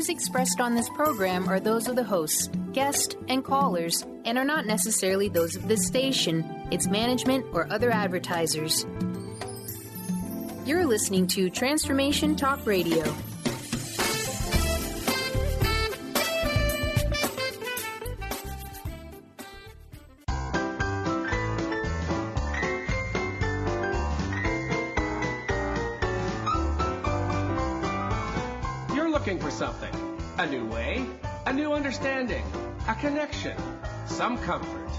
views expressed on this program are those of the hosts, guests, and callers, and are not necessarily those of this station, its management, or other advertisers. You're listening to Transformation Talk Radio. For something, a new way, a new understanding, a connection, some comfort.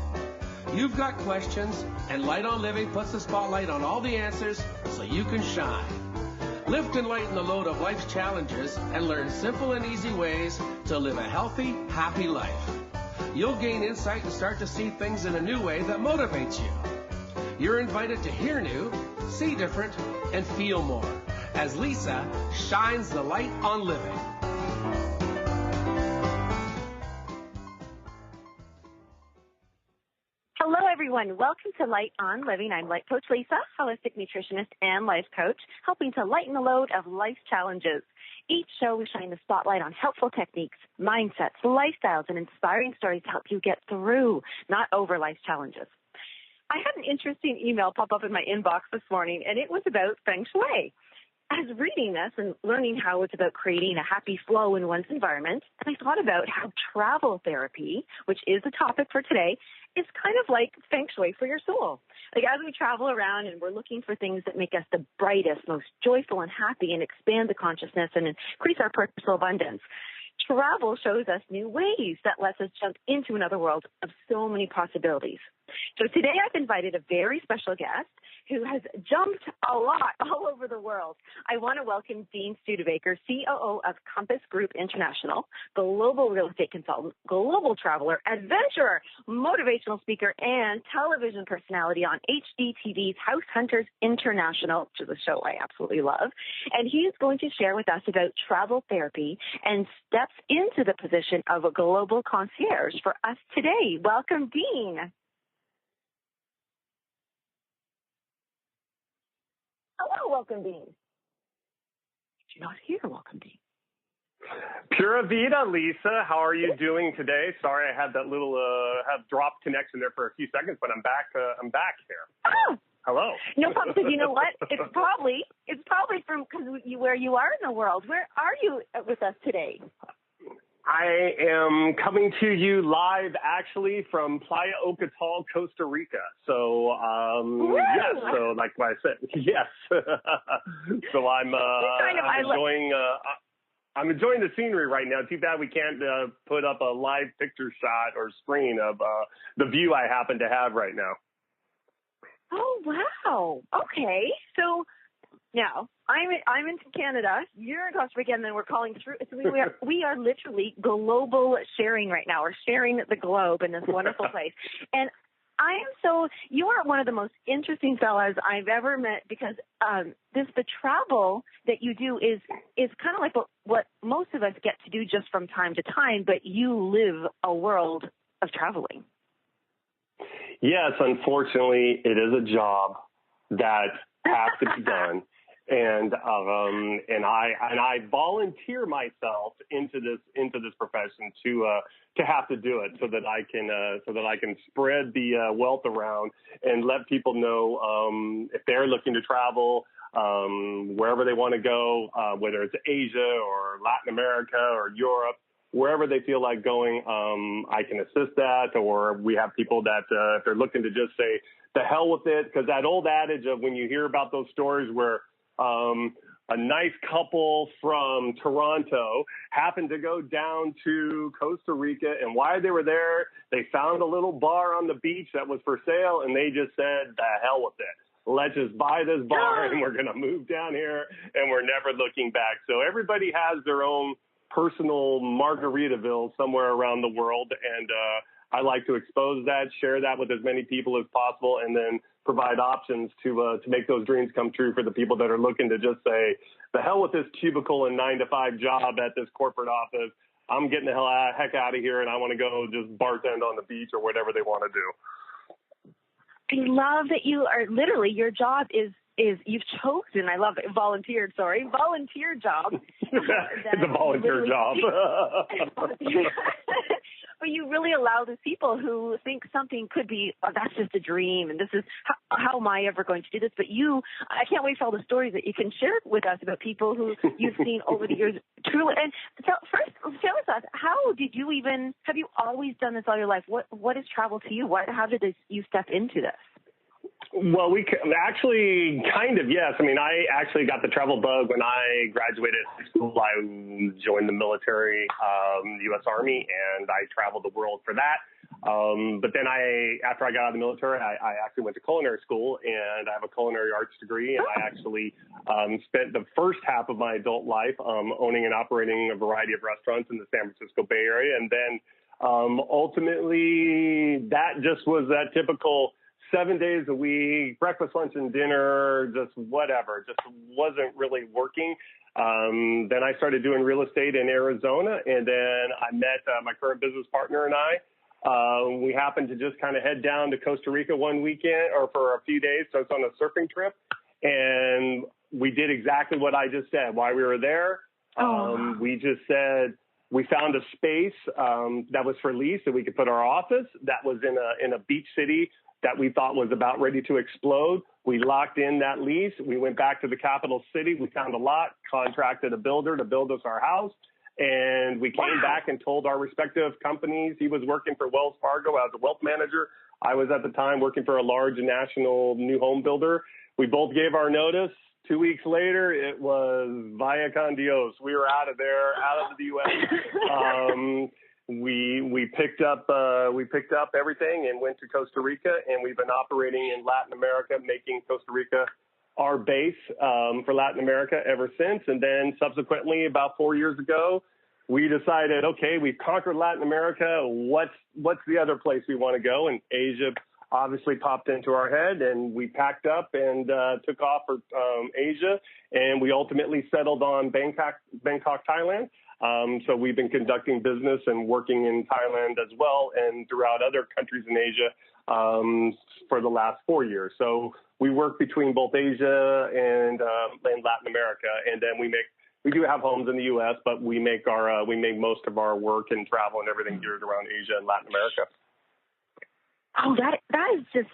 You've got questions, and Light on Living puts the spotlight on all the answers so you can shine. Lift and lighten the load of life's challenges and learn simple and easy ways to live a healthy, happy life. You'll gain insight and start to see things in a new way that motivates you. You're invited to hear new, see different, and feel more as Lisa shines the light on living. Hello, everyone. Welcome to Light on Living. I'm Life Coach Lisa, holistic nutritionist and life coach, helping to lighten the load of life's challenges. Each show, we shine the spotlight on helpful techniques, mindsets, lifestyles, and inspiring stories to help you get through, not over life's challenges. I had an interesting email pop up in my inbox this morning, and it was about feng shui. I was reading this and learning how it's about creating a happy flow in one's environment, and I thought about how travel therapy, which is the topic for today, is kind of like feng shui for your soul. Like as we travel around and we're looking for things that make us the brightest, most joyful and happy and expand the consciousness and increase our purposeful abundance, travel shows us new ways that lets us jump into another world of so many possibilities. So today I've invited a very special guest who has jumped a lot all over the world. I want to welcome Dean Studebaker, COO of Compass Group International, global real estate consultant, global traveler, adventurer, motivational speaker, and television personality on HGTV's House Hunter International, which is a show I absolutely love. And he's going to share with us about travel therapy and steps into the position of a global concierge for us today. Welcome, Dean. Hello, welcome, Dean. Did you not hear welcome, Dean? Pura vida, Lisa. How are you doing today? Sorry, I had that little have dropped connection there for a few seconds, but I'm back. I'm back here. Oh, hello. No problem. Because you know what? It's probably from where you are in the world. Where are you with us today? I am coming to you live, actually, from Playa Ocotal, Costa Rica. So, yes. So, like I said, yes. So I'm enjoying. I'm enjoying the scenery right now. Too bad we can't put up a live picture shot or screen of the view I happen to have right now. Oh wow! Okay, so now I'm in Canada. You're in Costa Rica, and then we're calling through. So we are literally global sharing right now. We're sharing the globe in this wonderful place, and you are one of the most interesting fellas I've ever met because the travel that you do is kind of like what most of us get to do just from time to time, but you live a world of traveling. Yes, unfortunately, it is a job that has to be done, and I volunteer myself into this profession to have to do it so that I can spread the wealth around and let people know if they're looking to travel wherever they want to go, whether it's Asia or Latin America or Europe. Wherever they feel like going, I can assist that, or we have people that if they're looking to just say, the hell with it, because that old adage of when you hear about those stories where a nice couple from Toronto happened to go down to Costa Rica, and while they were there, they found a little bar on the beach that was for sale, and they just said, the hell with it. Let's just buy this bar, and we're going to move down here, and we're never looking back. So everybody has their own personal Margaritaville somewhere around the world, and I like to expose that, share that with as many people as possible, and then provide options to make those dreams come true for the people that are looking to just say, the hell with this cubicle and 9-to-5 job at this corporate office. I'm getting the heck out of here, and I want to go just bartend on the beach or whatever they want to do. I love that you are literally, your job is is you've chosen, I love it, volunteer job. It's a volunteer job. But you really allow these people who think something could be, oh, that's just a dream, and this is, how am I ever going to do this? But I can't wait for all the stories that you can share with us about people who you've seen over the years. Truly, and first, share with us, have you always done this all your life? What is travel to you? How did you step into this? Well, we actually kind of, yes. I mean, I actually got the travel bug when I graduated high school. I joined the military, U.S. Army, and I traveled the world for that. But then after I got out of the military, I actually went to culinary school, and I have a culinary arts degree, and I actually spent the first half of my adult life owning and operating a variety of restaurants in the San Francisco Bay Area. And then ultimately, that just was that typical 7 days a week, breakfast, lunch, and dinner, just whatever, just wasn't really working. Then I started doing real estate in Arizona, and then I met my current business partner and I. We happened to just kind of head down to Costa Rica one weekend or for a few days. So it's on a surfing trip, and we did exactly what I just said. While we were there, we just said we found a space that was for lease that we could put our office. That was in a beach city that we thought was about ready to explode. We locked in that lease. We went back to the capital city. We found a lot, contracted a builder to build us our house. And we came back and told our respective companies. He was working for Wells Fargo as a wealth manager. I was at the time working for a large national new home builder. We both gave our notice. 2 weeks later, it was via con Dios. We were out of there, out of the U.S. We picked up everything and went to Costa Rica, and we've been operating in Latin America, making Costa Rica our base for Latin America ever since. And then subsequently, about 4 years ago, we decided, okay, we've conquered Latin America. What's the other place we want to go? And Asia obviously popped into our head, and we packed up and took off for Asia, and we ultimately settled on Bangkok, Thailand. So we've been conducting business and working in Thailand as well and throughout other countries in Asia for the last 4 years. So we work between both Asia and Latin America, and then we do have homes in the U.S., but we make most of our work and travel and everything geared around Asia and Latin America. Oh, that is just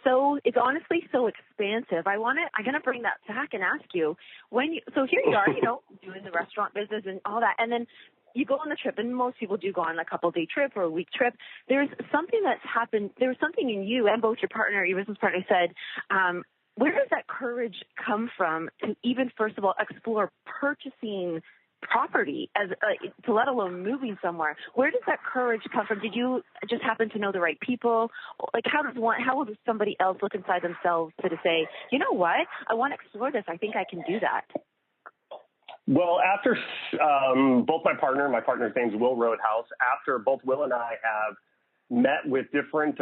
it's honestly so expansive. I'm going to bring that back and ask you so here you are, doing the restaurant business and all that. And then you go on the trip, and most people do go on a couple-day trip or a week trip. There's something that's happened. There was something in you and both your business partner said, where does that courage come from to even, first of all, explore purchasing property to let alone moving somewhere? Where does that courage come from? Did you just happen to know the right people? Like, how would somebody else look inside themselves to say, you know what, I want to explore this. I think I can do that. Well, after both my partner's name's Will Roadhouse, after both Will and I have met with different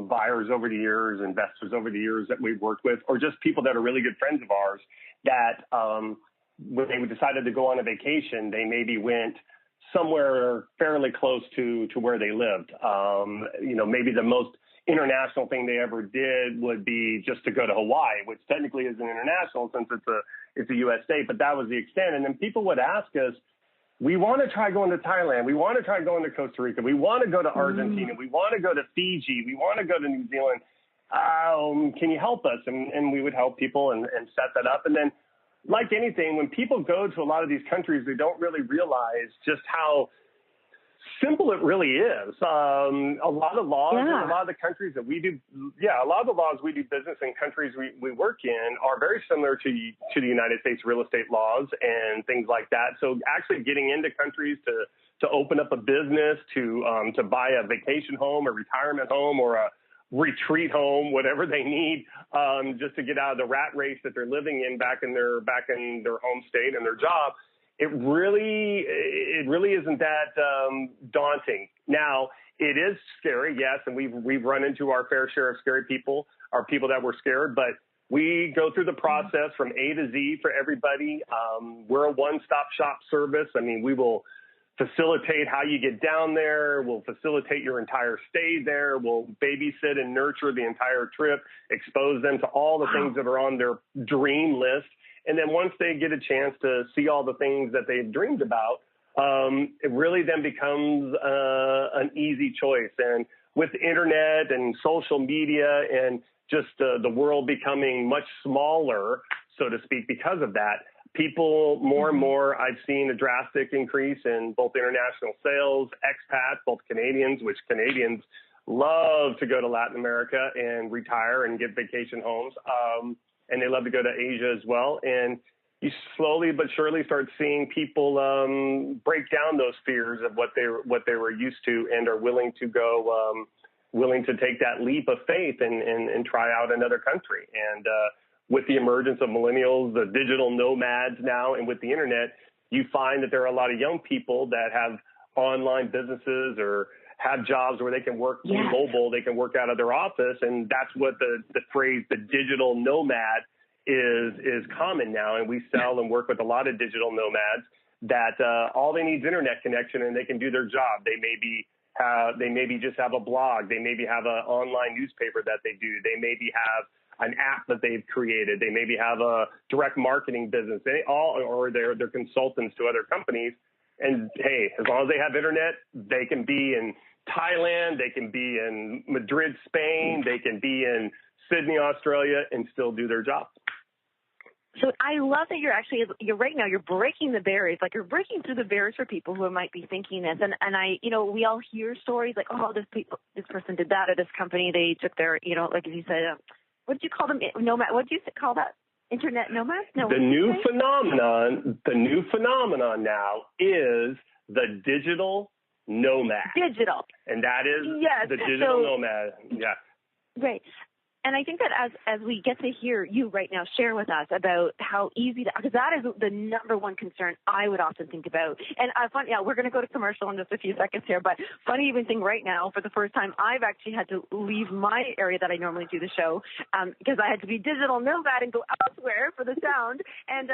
buyers over the years, investors over the years that we've worked with, or just people that are really good friends of ours that when they decided to go on a vacation, they maybe went somewhere fairly close to where they lived. Maybe the most international thing they ever did would be just to go to Hawaii, which technically isn't international since it's a U.S. state, but that was the extent. And then people would ask us, we want to try going to Thailand. We want to try going to Costa Rica. We want to go to Argentina. We want to go to Fiji. We want to go to New Zealand. Can you help us? And we would help people and set that up. And then, like anything, when people go to a lot of these countries, they don't really realize just how simple it really is. A lot of laws in a lot of the countries that we do, a lot of the laws we do business in countries we work in are very similar to the United States real estate laws and things like that. So actually getting into countries to open up a business, to buy a vacation home, a retirement home, or a retreat home, whatever they need, just to get out of the rat race that they're living in back in their home state and their job. It really isn't that daunting. Now, it is scary, yes, and we've run into our fair share of scary people, or people that were scared, but we go through the process from A to Z for everybody. We're a one-stop shop service. I mean, we will facilitate how you get down there. We'll facilitate your entire stay there. We'll babysit and nurture the entire trip, expose them to all the things that are on their dream list. And then once they get a chance to see all the things that they've dreamed about, it really then becomes an easy choice. And with the internet and social media and just the world becoming much smaller, so to speak, because of that, people more and more, I've seen a drastic increase in both international sales, expats, both Canadians, which Canadians love to go to Latin America and retire and get vacation homes. And they love to go to Asia as well. And you slowly but surely start seeing people break down those fears of what they were used to and are willing to go, willing to take that leap of faith and try out another country. And with the emergence of millennials, the digital nomads now, and with the internet, you find that there are a lot of young people that have online businesses or have jobs where they can work mobile, they can work out of their office. And that's what the phrase, the digital nomad, is common now. And we sell and work with a lot of digital nomads that all they need is internet connection and they can do their job. They maybe just have a blog. They maybe have an online newspaper that they do. They maybe have an app that they've created. They maybe have a direct marketing business. Or they're consultants to other companies. And hey, as long as they have internet, they can be in Thailand, they can be in Madrid, Spain, they can be in Sydney, Australia, and still do their job. So I love that you're right now, you're breaking the barriers, like you're breaking through the barriers for people who might be thinking this. And we all hear stories like, oh, this person did that at this company. They took their, like you said, what did you call them? Nomad. What did you call that? Internet nomads? No. The new phenomenon now is the digital nomad. Digital. And that is the digital nomad. Yeah. Right. And I think that as we get to hear you right now share with us about how easy because that is the number one concern I would often think about. And we're going to go to commercial in just a few seconds here, but funny even thing right now, for the first time, I've actually had to leave my area that I normally do the show because I had to be digital nomad and go elsewhere for the sound. And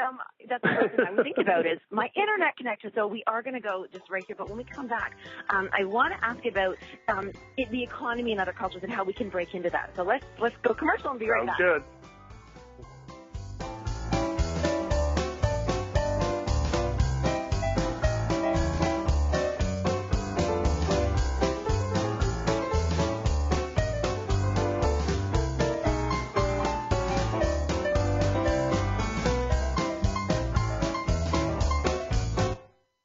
that's the first thing I would think about is my internet connection. So we are going to go just right here. But when we come back, I want to ask about the economy and other cultures and how we can break into that. So let's go commercial and be right back. Sounds good.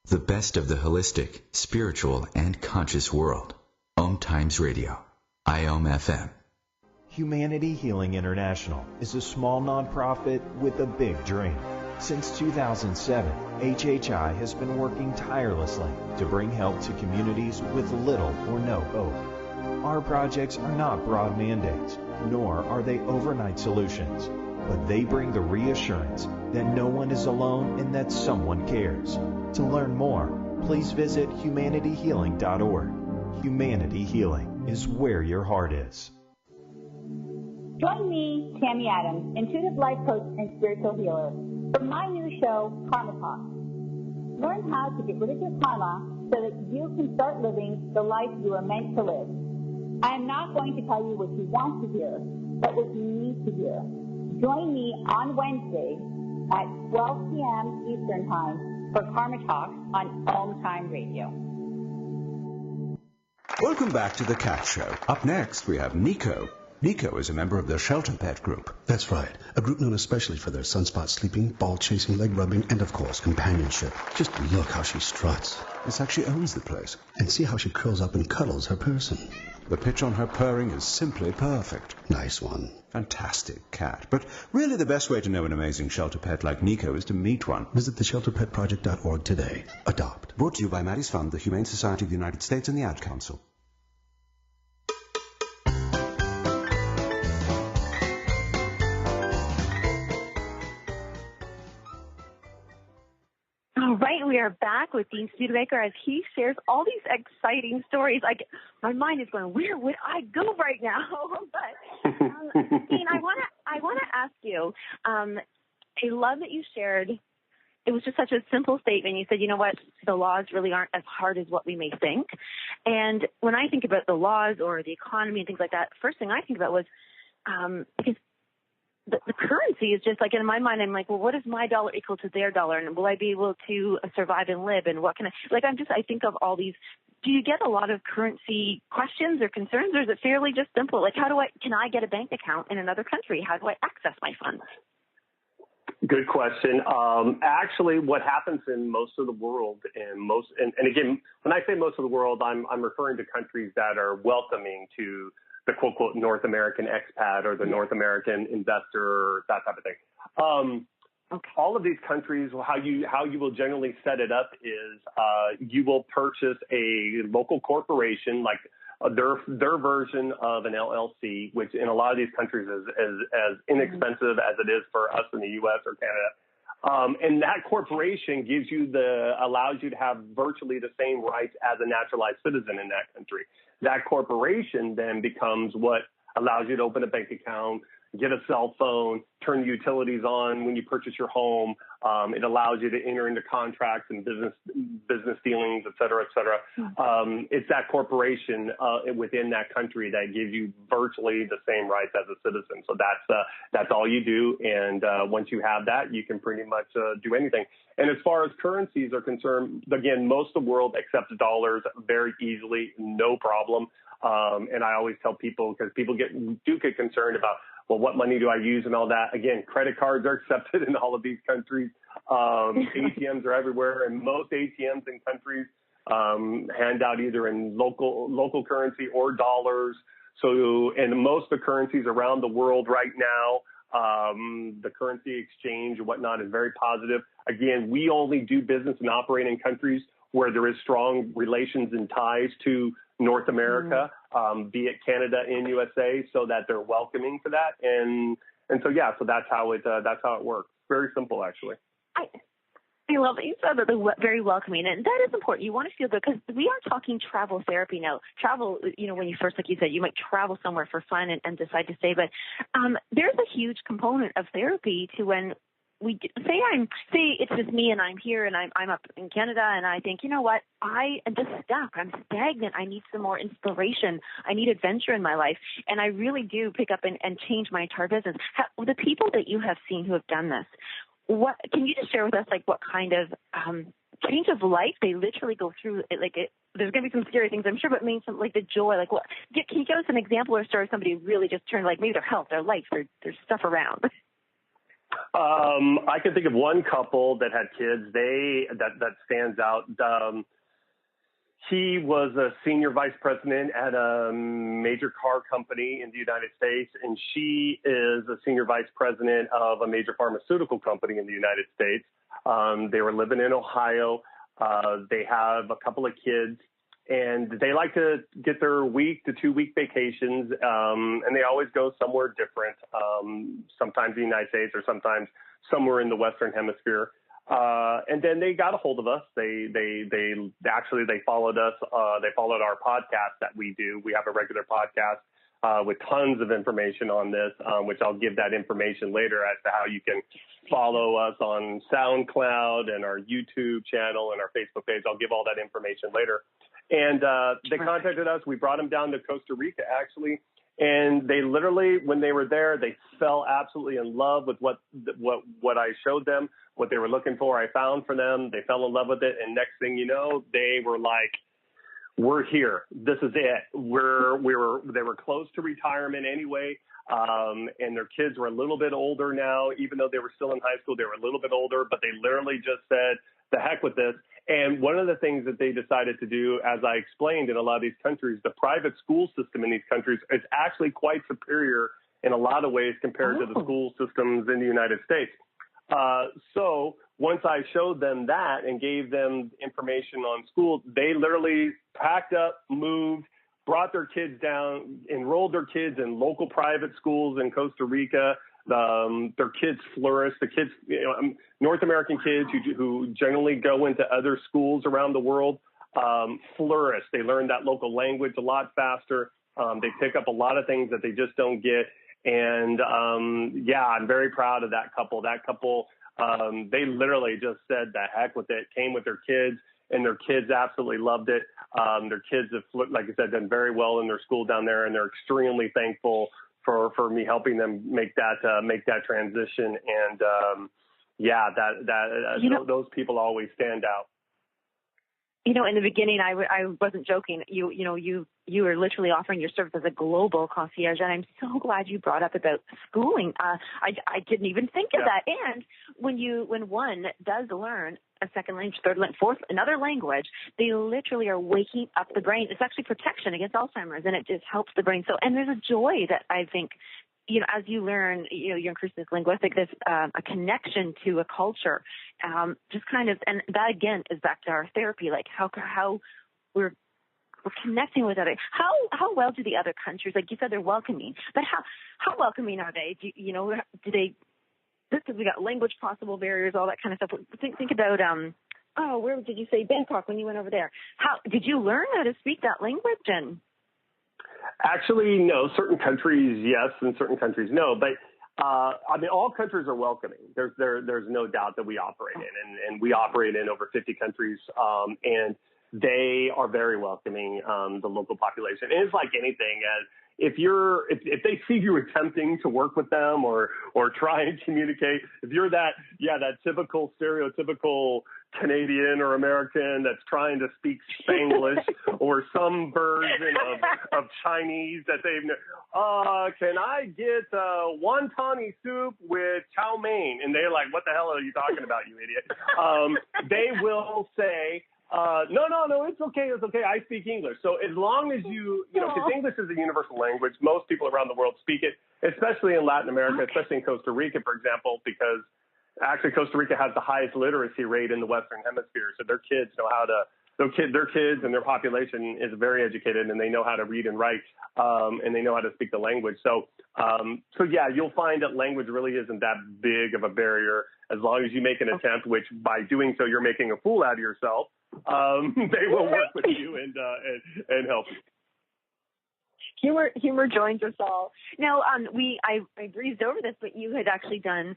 The best of the holistic, spiritual, and conscious world. Om Times Radio. IOM FM. Humanity Healing International is a small nonprofit with a big dream. Since 2007, HHI has been working tirelessly to bring help to communities with little or no hope. Our projects are not broad mandates, nor are they overnight solutions, but they bring the reassurance that no one is alone and that someone cares. To learn more, please visit humanityhealing.org. Humanity Healing is where your heart is. Join me, Tammy Adams, intuitive life coach and spiritual healer, for my new show, Karma Talk. Learn how to get rid of your karma so that you can start living the life you are meant to live. I am not going to tell you what you want to hear, but what you need to hear. Join me on Wednesday at 12 p.m. Eastern Time for Karma Talk on Om Time Radio. Welcome back to The Cat Show. Up next, we have Nico. Nico is a member of the Shelter Pet Group. That's right. A group known especially for their sunspot sleeping, ball chasing, leg rubbing, and of course, companionship. Just look how she struts. It's like she owns the place. And see how she curls up and cuddles her person. The pitch on her purring is simply perfect. Nice one. Fantastic cat. But really the best way to know an amazing shelter pet like Nico is to meet one. Visit theshelterpetproject.org today. Adopt. Brought to you by Maddie's Fund, the Humane Society of the United States, and the Ad Council. All right, we are back with Dean Studebaker as he shares all these exciting stories. My mind is going, where would I go right now? But Dean, I want to ask you. I love that you shared it was just such a simple statement. You said, you know what, the laws really aren't as hard as what we may think. And when I think about the laws or the economy and things like that, first thing I think about was because the currency is just like, in my mind, I'm like, well, what is my dollar equal to their dollar? And will I be able to survive and live? And what can I think of all these. Do you get a lot of currency questions or concerns, or is it fairly just simple? Like, can I get a bank account in another country? How do I access my funds? Good question. Actually, what happens in most of the world, and again, when I say most of the world, I'm referring to countries that are welcoming to the quote, quote, North American expat or the North American investor, that type of thing. All of these countries, how you will generally set it up is you will purchase a local corporation, like their version of an LLC, which in a lot of these countries is as inexpensive as it is for us in the U.S. or Canada. And that corporation allows you to have virtually the same rights as a naturalized citizen in that country. That corporation then becomes what allows you to open a bank account, get a cell phone, turn the utilities on when you purchase your home. It allows you to enter into contracts and business dealings, et cetera, et cetera. It's that corporation within that country that gives you virtually the same rights as a citizen. So that's all you do. And once you have that, you can pretty much do anything. And as far as currencies are concerned, again, most of the world accepts dollars very easily, no problem. And I always tell people, because people do get concerned about, well, what money do I use and all that? Again, credit cards are accepted in all of these countries. ATMs are everywhere, and most ATMs in countries hand out either in local currency or dollars. So, and most of the currencies around the world right now, the currency exchange and whatnot is very positive. Again, we only do business and operate in countries where there is strong relations and ties to North America, be it Canada and USA, so that they're welcoming to that. And so that's how it works. Very simple, actually. I love that you said that they're very welcoming, and that is important. You want to feel good, because we are talking travel therapy now. Travel, when you first, like you said, you might travel somewhere for fun and decide to stay, but there's a huge component of therapy to when we say it's just me and I'm here and I'm up in Canada and I think, you know what, I am just stuck. I'm stagnant. I need some more inspiration. I need adventure in my life. And I really do pick up and change my entire business. The people that you have seen who have done this, what can you just share with us, like what kind of change of life they literally go through? There's going to be some scary things, I'm sure, but maybe some like the joy. Like, what? Can you give us an example or story of somebody who really just turned, like maybe their health, their life, their stuff around? I can think of one couple that had kids. That stands out. He was a senior vice president at a major car company in the United States, and she is a senior vice president of a major pharmaceutical company in the United States. They were living in Ohio. They have a couple of kids, and they like to get their 1 to 2 week vacations, and they always go somewhere different, sometimes the United States or sometimes somewhere in the Western Hemisphere. And then they got a hold of us. They followed us. They followed our podcast that we do. We have a regular podcast with tons of information on this, which I'll give that information later as to how you can follow us on SoundCloud and our YouTube channel and our Facebook page. I'll give all that information later. And they contacted us. We brought them down to Costa Rica, actually. And they literally, when they were there, they fell absolutely in love with what I showed them, what they were looking for. I found for them. They fell in love with it. And next thing you know, they were like, we're here. This is it. They were close to retirement anyway. And their kids were a little bit older now, even though they were still in high school, they were a little bit older, but they literally just said, the heck with this. And one of the things that they decided to do, as I explained, in a lot of these countries, the private school system in these countries is actually quite superior in a lot of ways compared to the school systems in the United States. So once I showed them that and gave them information on school, they literally packed up, moved, brought their kids down, enrolled their kids in local private schools in Costa Rica. Their kids flourished. The kids, North American kids who generally go into other schools around the world, flourished. They learn that local language a lot faster. They pick up a lot of things that they just don't get. And I'm very proud of that couple. That couple They literally just said the heck with it, came with their kids, and their kids absolutely loved it. Their kids have, like I said, done very well in their school down there, and they're extremely thankful for me helping them make that transition. And those people always stand out. You know, in the beginning, I wasn't joking. You are literally offering your service as a global concierge, and I'm so glad you brought up about schooling. I didn't even think of that. And when one does learn a second language, third language, fourth, another language, they literally are waking up the brain. It's actually protection against Alzheimer's, and it just helps the brain. So, and there's a joy that I think, you know, as you learn, you know, you increase this linguistic, this a connection to a culture, just kind of, and that again is back to our therapy, like how we're connecting with other. How well do the other countries, like you said, they're welcoming, but how welcoming are they? Do they? Because we got language possible barriers, all that kind of stuff. Think about where did you say Bangkok when you went over there? How did you learn how to speak that language? And actually, no. Certain countries, yes, and certain countries, no. But I mean, all countries are welcoming. There's no doubt that we operate in, and we operate in over 50 countries, and they are very welcoming. The local population. And it's like anything, as if they see you attempting to work with them or try and communicate, if you're that typical stereotypical Canadian or American that's trying to speak Spanglish or some version of Chinese that they've, can I get wontoni soup with chow mein? And they're like, what the hell are you talking about, you idiot? They will say, no, it's okay. I speak English. So as long as because English is a universal language, most people around the world speak it, especially in Latin America, especially in Costa Rica, for example, because actually Costa Rica has the highest literacy rate in the Western Hemisphere. So their kids know how to, their kids and their population is very educated, and they know how to read and write, and they know how to speak the language. So yeah, you'll find that language really isn't that big of a barrier as long as you make an attempt, which by doing so, you're making a fool out of yourself. They will work with you and help you. Humor joins us all. Now, I breezed over this, but you had actually done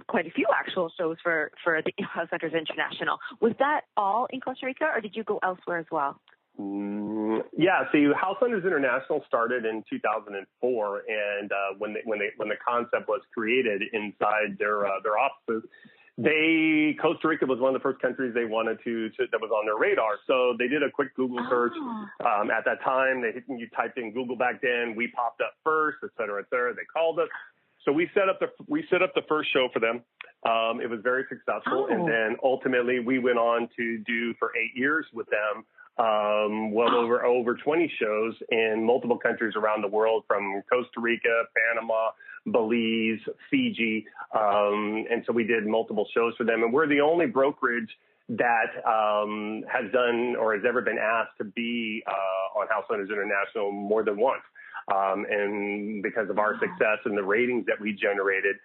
quite a few actual shows for the House Hunters International. Was that all in Costa Rica, or did you go elsewhere as well? Yeah, see, House Hunters International started in 2004, and when the concept was created inside their offices, Costa Rica was one of the first countries they wanted to that was on their radar. So they did a quick Google search. At that time, you typed in Google back then. We popped up first, et cetera, et cetera. They called us. So we set up the first show for them. It was very successful. And then ultimately we went on to do for 8 years with them, over 20 shows in multiple countries around the world, from Costa Rica, Panama, Belize, Fiji. And so we did multiple shows for them. And we're the only brokerage that has done or has ever been asked to be on House Hunters International more than once. And because of our success and the ratings that we generated,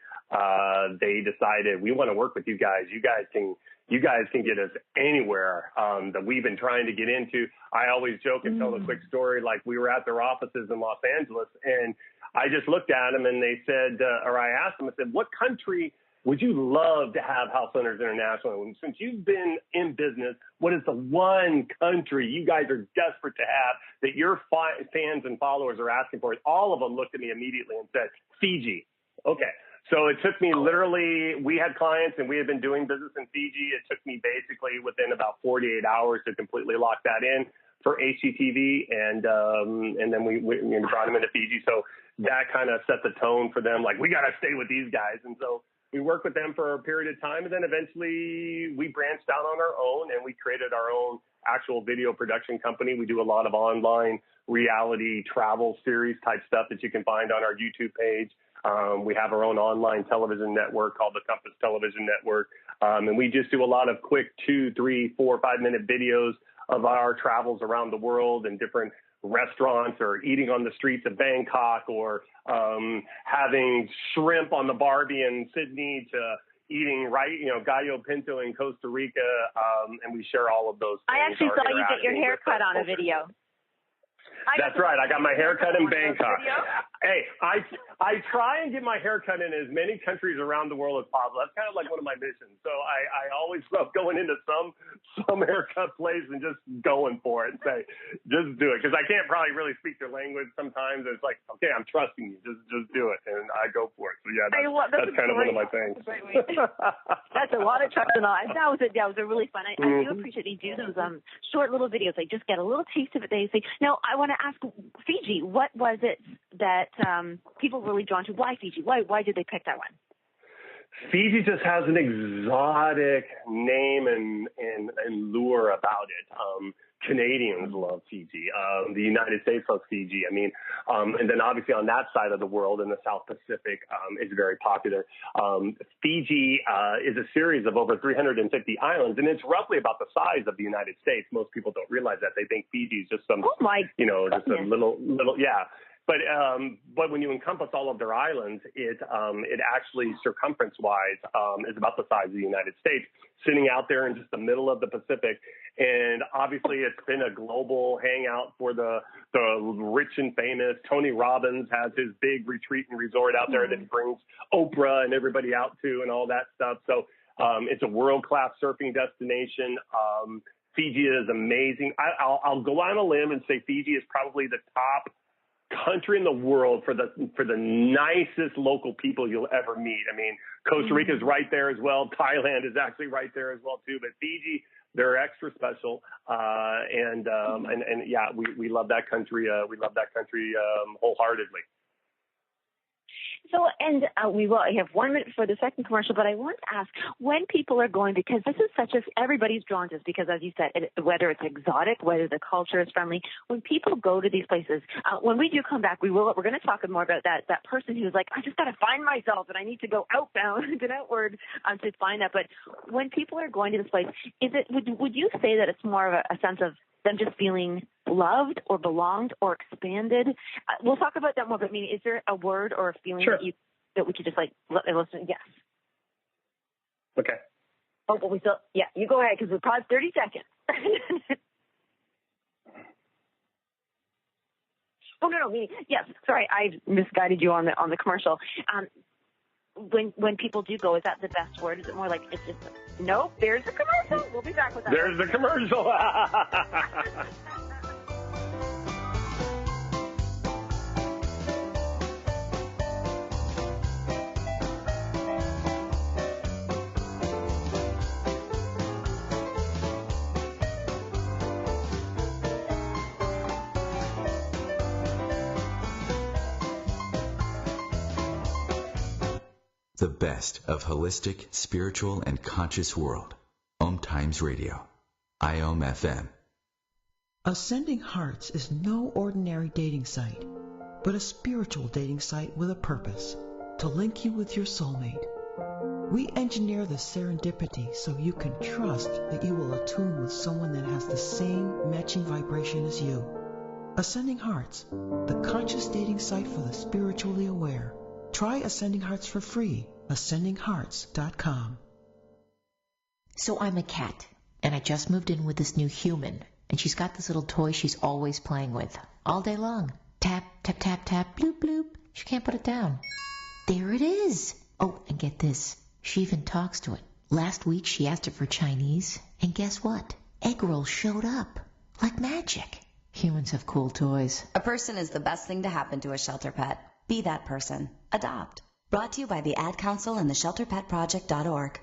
they decided, we want to work with you guys. You guys can get us anywhere that we've been trying to get into. I always joke and tell a quick story. Like, we were at their offices in Los Angeles, and I just looked at them and they said, or I asked them, I said, what country would you love to have House Hunters International? And since you've been in business, what is the one country you guys are desperate to have that your fans and followers are asking for? All of them looked at me immediately and said, Fiji. Okay. So it took me literally, we had clients and we had been doing business in Fiji. It took me basically within about 48 hours to completely lock that in for HGTV. And then we brought them into Fiji. So that kind of set the tone for them. Like, we got to stay with these guys. And so we worked with them for a period of time. And then eventually we branched out on our own and we created our own actual video production company. We do a lot of online reality travel series type stuff that you can find on our YouTube page. We have our own online television network called the Compass Television Network. And we just do a lot of quick 2, 3, 4, 5 minute videos of our travels around the world and different restaurants, or eating on the streets of Bangkok, or having shrimp on the Barbie in Sydney, to eating gallo pinto in Costa Rica. And we share all of those things. I actually saw you get your hair cut on a video. That's right. I got my hair cut in Bangkok. Hey, I try and get my hair cut in as many countries around the world as possible. That's kind of like one of my missions. So I always love going into some haircut place and just going for it and say, just do it. Because I can't probably really speak their language sometimes. It's like, okay, I'm trusting you. Just do it. And I go for it. So yeah, that's kind of one of my things. That's a lot of trust and all. That was a really fun. I do appreciate they do those short little videos. I just get a little taste of it. They say, now I want to ask Fiji, what was it that people were really drawn to? Why Fiji? Why did they pick that one? Fiji just has an exotic name and lure about it. Canadians love Fiji. The United States loves Fiji. I mean, and then obviously on that side of the world in the South Pacific, it's very popular. Fiji is a series of over 350 islands, and it's roughly about the size of the United States. Most people don't realize that. They think Fiji is just some, just a little, yeah. But when you encompass all of their islands, it actually circumference-wise is about the size of the United States, sitting out there in just the middle of the Pacific. And obviously, it's been a global hangout for the rich and famous. Tony Robbins has his big retreat and resort out there that he brings Oprah and everybody out to and all that stuff. So it's a world-class surfing destination. Fiji is amazing. I'll go on a limb and say Fiji is probably the top country in the world for the nicest local people you'll ever meet. I mean, Costa Rica is right there as well. Thailand is actually right there as well too. But Fiji, they're extra special. And yeah, we love that country. We love that country wholeheartedly. So, and we have 1 minute for the second commercial, but I want to ask when people are going, because this is everybody's drawn to this, because as you said, whether it's exotic, whether the culture is friendly, when people go to these places, when we do come back, we're going to talk more about that person who's like, I just got to find myself and I need to go outbound and outward to find that. But when people are going to this place, would you say that it's more of a sense of them just feeling loved or belonged or expanded? We'll talk about that more, but I mean, is there a word or a feeling that we could just listen? Yes. Okay. Oh, but you go ahead because we paused 30 seconds. Oh, no, yes, sorry, I misguided you on the commercial. When people do go, is that the best word? Is it more like it's just, nope, there's the commercial. We'll be back with that. There's the commercial. The best of holistic, spiritual, and conscious world. Om Times Radio. IOM FM. Ascending Hearts is no ordinary dating site, but a spiritual dating site with a purpose, to link you with your soulmate. We engineer the serendipity so you can trust that you will attune with someone that has the same matching vibration as you. Ascending Hearts, the conscious dating site for the spiritually aware. Try Ascending Hearts for free. AscendingHearts.com. So I'm a cat, and I just moved in with this new human, and she's got this little toy she's always playing with, all day long. Tap, tap, tap, tap, bloop, bloop. She can't put it down. There it is. Oh, and get this. She even talks to it. Last week she asked it for Chinese, and guess what? Egg rolls showed up. Like magic. Humans have cool toys. A person is the best thing to happen to a shelter pet. Be that person. Adopt. Brought to you by the Ad Council and the ShelterPetProject.org.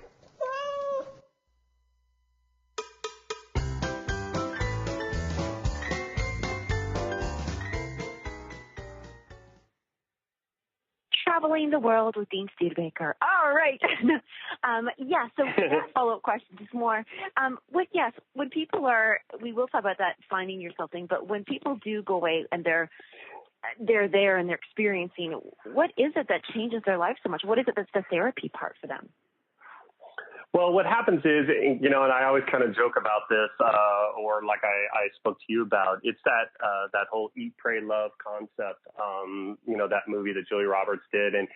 Traveling the world with Dean Studebaker. All right. So that follow-up question is more, when people we will talk about that finding yourself thing, but when people do go away and they're there and they're experiencing, what is it that changes their life so much? What is it that's the therapy part for them? Well, what happens is, and I always kind of joke about this, or like I spoke to you about, it's that whole Eat, Pray, Love concept, that movie that Julia Roberts did. And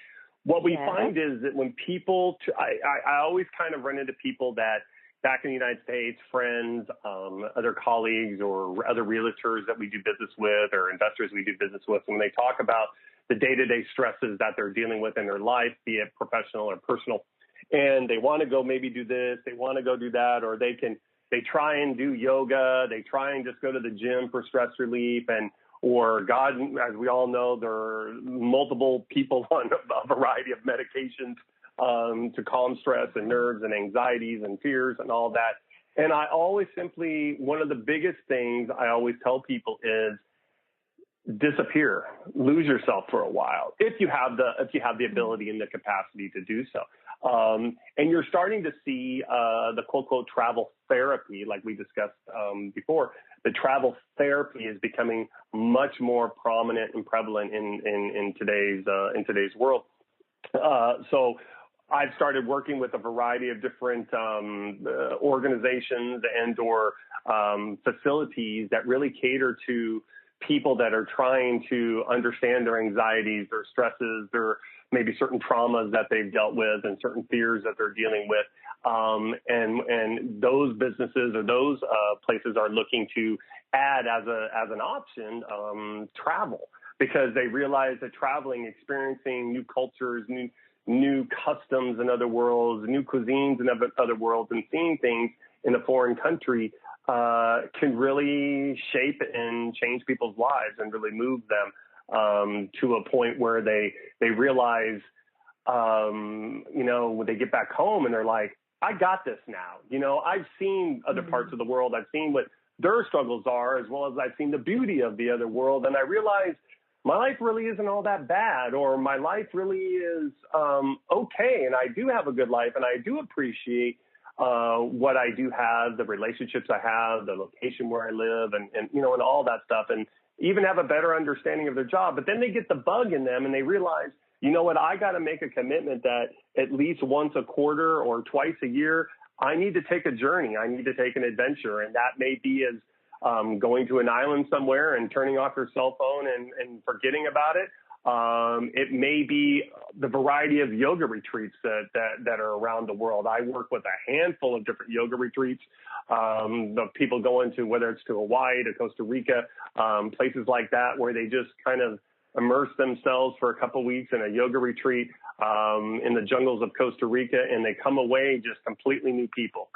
what we find is that when people, I always kind of run into people that back in the United States, friends, other colleagues or other realtors that we do business with or investors we do business with, when they talk about the day-to-day stresses that they're dealing with in their life, be it professional or personal. And they want to go maybe do this, they want to go do that, or they try and do yoga, they try and just go to the gym for stress relief, or God, as we all know, there are multiple people on a variety of medications to calm stress and nerves and anxieties and fears and all that. And I always one of the biggest things I always tell people is disappear, lose yourself for a while, if you have the ability and the capacity to do so. And you're starting to see the quote travel therapy, like we discussed before. The travel therapy is becoming much more prominent and prevalent in today's world. So I've started working with a variety of different organizations and/or facilities that really cater to people that are trying to understand their anxieties, their stresses, their maybe certain traumas that they've dealt with and certain fears that they're dealing with. And those businesses or those places are looking to add as an option travel, because they realize that traveling, experiencing new cultures, new customs in other worlds, new cuisines in other worlds, and seeing things in a foreign country can really shape and change people's lives and really move them to a point where they realize, when they get back home and they're like, I got this now. I've seen other parts of the world. I've seen what their struggles are, as well as I've seen the beauty of the other world. And I realize my life really isn't all that bad, or my life really is okay. And I do have a good life, and I do appreciate what I do have, the relationships I have, the location where I live, and all that stuff, and even have a better understanding of their job. But then they get the bug in them and they realize, you know what, I got to make a commitment that at least once a quarter or twice a year, I need to take a journey. I need to take an adventure. And that may be as going to an island somewhere and turning off your cell phone and forgetting about it. It may be the variety of yoga retreats that are around the world. I work with a handful of different yoga retreats. The people going to, whether it's to Hawaii, to Costa Rica, places like that, where they just kind of immerse themselves for a couple of weeks in a yoga retreat in the jungles of Costa Rica, and they come away just completely new people.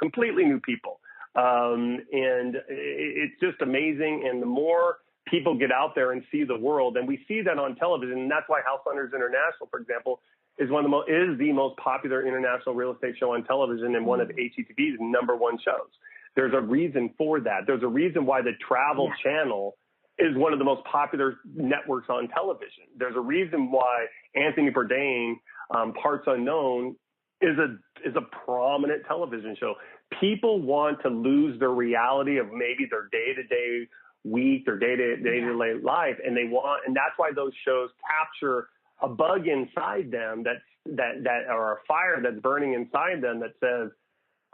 And it's just amazing. And the more people get out there and see the world, and we see that on television, and that's why House Hunters International, for example, is the most popular international real estate show on television and one of HGTV's #1 shows. There's a reason for that. There's a reason why the Travel Channel is one of the most popular networks on television. There's a reason why Anthony Bourdain, Parts Unknown, is a prominent television show. People want to lose their reality of maybe their day-to-day week or day-to-day life, and that's why those shows capture a bug inside them that or a fire that's burning inside them that says,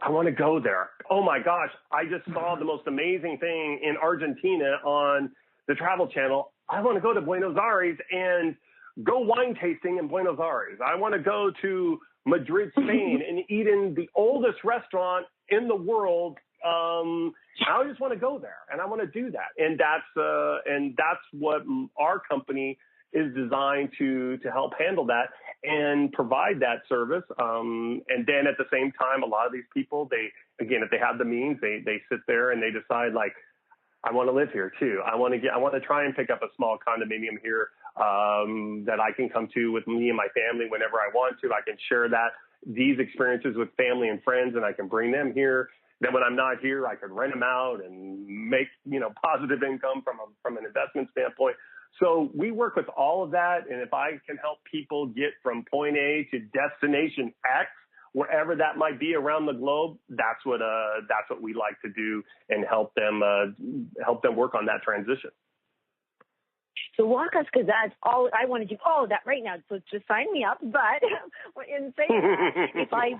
I want to go there. Oh my gosh, I just saw the most amazing thing in Argentina on the Travel Channel. I want to go to Buenos Aires and go wine tasting in Buenos Aires. I want to go to Madrid, Spain, and eat in the oldest restaurant in the world. I just want to go there, and I want to do that. And that's what our company is designed to help handle that and provide that service. And then at the same time, a lot of these people, if they have the means, they sit there and they decide, like, I want to live here too. I want to try and pick up a small condominium here that I can come to with me and my family whenever I want to. I can share these experiences with family and friends, and I can bring them here. Then when I'm not here, I could rent them out and make, positive income from an investment standpoint. So we work with all of that. And if I can help people get from point A to destination X, wherever that might be around the globe, that's what we like to do and help them work on that transition. So walk us, because that's all I want to do. All of that right now. So just sign me up. But in saying that, if I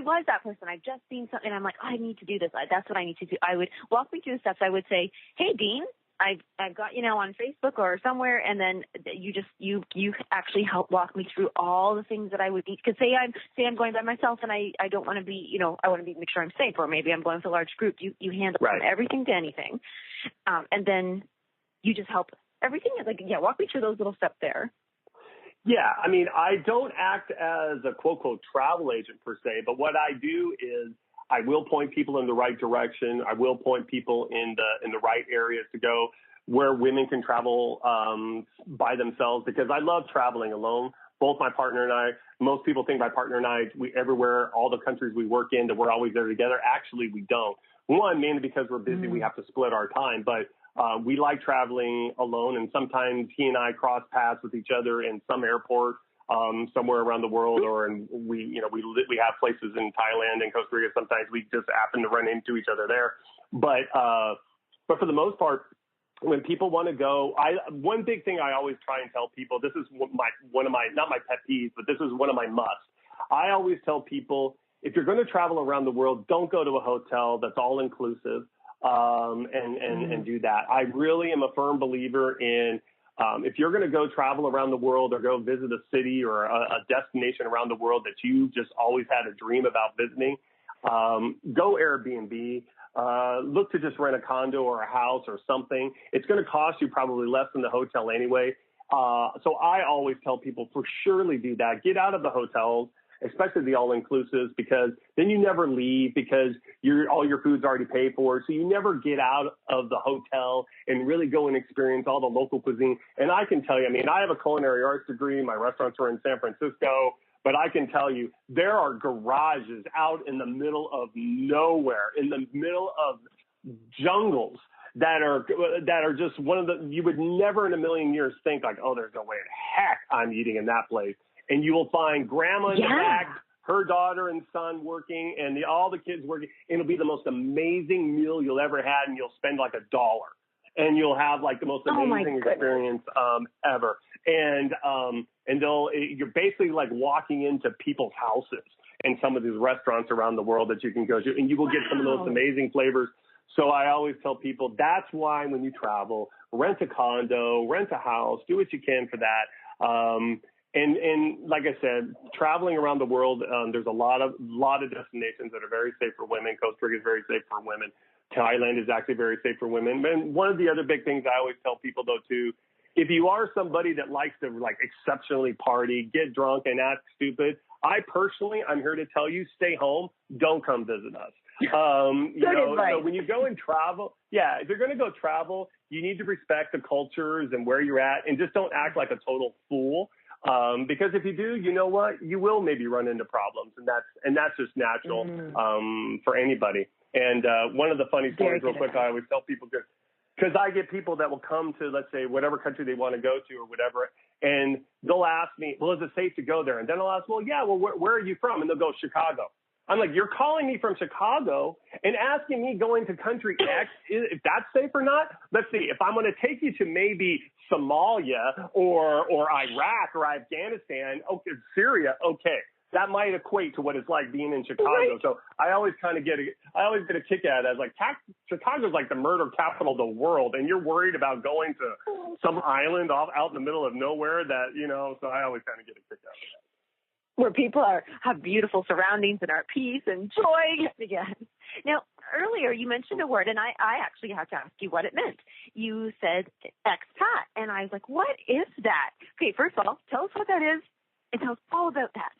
was that person, I've just seen something, I'm like, I need to do this. That's what I need to do. I would walk me through the steps. I would say, hey, Dean, I've got on Facebook or somewhere, and then you actually help walk me through all the things that I would need. Because say I'm going by myself, and I don't want to be, I want to make sure I'm safe, or maybe I'm going with a large group. You handle from everything to anything, and then you just help. Everything is walk me through those little steps there. Yeah, I mean, I don't act as a quote travel agent per se, but what I do is I will point people in the right direction. I will point people in the right areas to go where women can travel by themselves, because I love traveling alone. Both my partner and I, most people think my partner and I, we everywhere, all the countries we work in, that we're always there together. Actually, we don't. One, mainly because we're busy, we have to split our time, but we like traveling alone, and sometimes he and I cross paths with each other in some airport somewhere around the world, or we have places in Thailand and Costa Rica. Sometimes we just happen to run into each other there. But for the most part, when people want to go, one big thing I always try and tell people, this is one of my not my pet peeves, but this is one of my musts. I always tell people, if you're going to travel around the world, don't go to a hotel that's all inclusive. And do that. I really am a firm believer in if you're going to go travel around the world or go visit a city or a destination around the world that you just always had a dream about visiting, go Airbnb. Look to just rent a condo or a house or something. It's going to cost you probably less than the hotel anyway. So I always tell people, for surely do that. Get out of the hotels, especially the all-inclusives, because then you never leave, because all your food's already paid for. So you never get out of the hotel and really go and experience all the local cuisine. And I can tell you, I mean, I have a culinary arts degree. My restaurants are in San Francisco. But I can tell you, there are garages out in the middle of nowhere, in the middle of jungles that are just one of the, you would never in a million years think like, oh, there's no way in heck I'm eating in that place. And you will find grandma in the back, her daughter and son working, and all the kids working. And it'll be the most amazing meal you'll ever had, and you'll spend like $1. And you'll have like the most amazing experience ever. And you're basically like walking into people's houses in some of these restaurants around the world that you can go to, and you will get some of the most amazing flavors. So I always tell people, that's why when you travel, rent a condo, rent a house, do what you can for that. And like I said, traveling around the world, there's a lot of destinations that are very safe for women. Costa Rica is very safe for women. Thailand is actually very safe for women. And one of the other big things I always tell people, though, too, if you are somebody that likes to like exceptionally party, get drunk, and act stupid, I'm here to tell you, stay home. Don't come visit us. So when you go and travel, if you're going to go travel, you need to respect the cultures and where you're at, and just don't act like a total fool. Because if you do, you know what, you will maybe run into problems, and that's just natural for anybody. And one of the funny stories, real quick, I always tell people, because I get people that will come to, let's say, whatever country they want to go to or whatever, and they'll ask me, well, is it safe to go there? And then I'll ask, well, yeah, well, where are you from? And they'll go, Chicago. I'm like, you're calling me from Chicago and asking me going to country X, if that's safe or not? Let's see, if I'm going to take you to maybe Somalia or Iraq or Afghanistan, okay, Syria, okay, that might equate to what it's like being in Chicago. Right. So I always get a kick at it as like, Chicago's like the murder capital of the world, and you're worried about going to some island out in the middle of nowhere that, so I always kind of get a kick out of that. Where people have beautiful surroundings and are at peace and joy again. Now, earlier you mentioned a word, and I actually have to ask you what it meant. You said expat, and I was like, what is that? Okay, first of all, tell us what that is, and tell us all about that.